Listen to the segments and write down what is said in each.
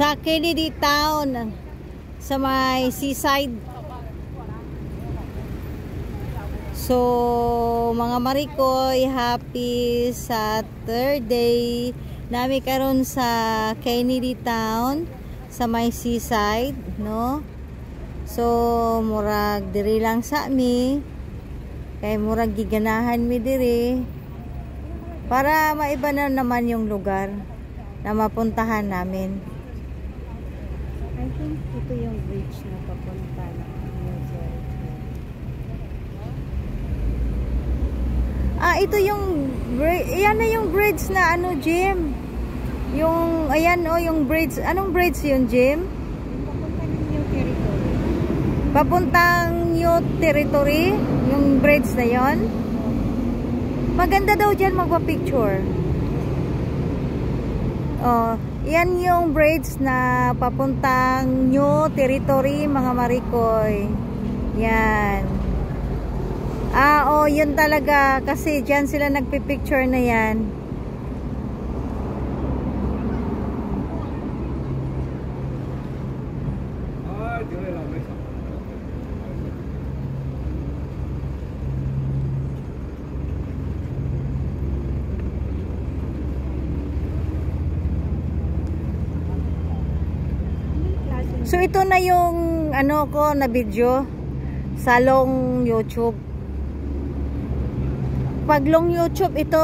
sa Kennedy Town sa may seaside. So mga Marikoy, happy Saturday nami karon sa Kennedy Town sa may seaside, no? So murag diri lang sa mi kay murag giganahan mi diri para maiba na naman yung lugar na mapuntahan namin. I think ito yung bridge na papunta ng New Jersey. Ito yung ayan na yung bridge na ano, Jim. Yung ayan yung bridge. Anong bridge yun, Jim? Yung papuntang New Territory, yung bridge na yon. Maganda daw dyan magpa-picture. Oh, yan yung bridge na papuntang New Territory, mga Marikoy. Yan. Yun talaga kasi dyan sila nagpi-picture na yan. So ito na yung ano ko na video sa long YouTube. Pag long YouTube ito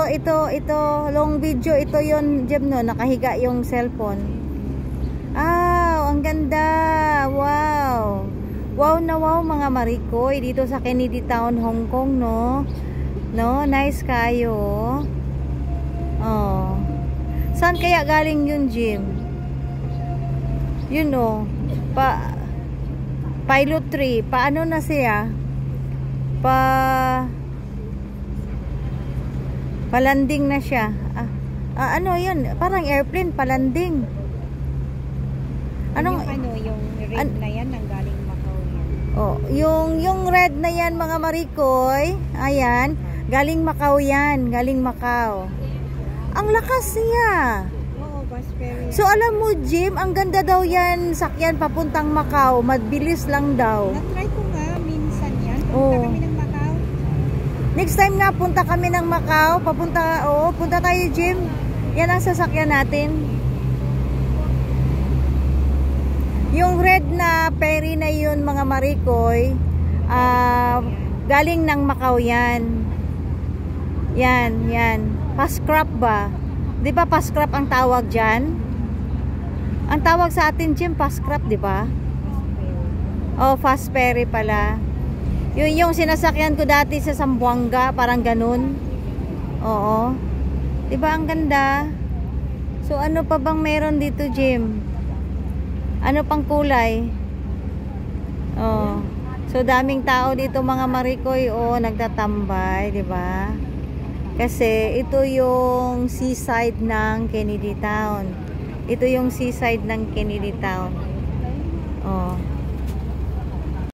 long video ito yon, Jem, no, nakahiga yung cellphone. Ang ganda. Wow. Wow na wow, mga Marikoy dito sa Kennedy Town, Hong Kong, no. No, nice kayo. Oh. Saan kaya galing yun, Jim? You know, pilot tree, paano na siya? Palanding na siya. Ano yun? Parang airplane, palanding. Yung red na yan, nanggaling Macau yan. Yung red na yan, mga Marikoy, ayan, galing Macau yan, galing Macau. Ang lakas niya. So alam mo, Jim, ang ganda daw yan, sakyan papuntang Macau, mabilis lang daw. Na-try ko nga minsan yan, punta kami ng Macau. Next time nga punta kami ng Macau, punta tayo, Jim. Yan ang sasakyan natin. Yung red na ferry na yun, mga Marikoy, galing ng Macau yan. Yan. Pascrap ba? Di ba pascrap ang tawag dyan? Ang tawag sa atin, Jim, pascrap, di ba? Fast ferry pala. Yun yung sinasakyan ko dati sa Zamboanga, parang ganun. Oo. Di ba ang ganda? So ano pa bang meron dito, Jim? Ano pang kulay? So daming tao dito, mga Marikoy, nagtatambay, di ba? Kasi ito yung seaside ng Kennedy Town. Ito yung seaside ng Kennedy Town.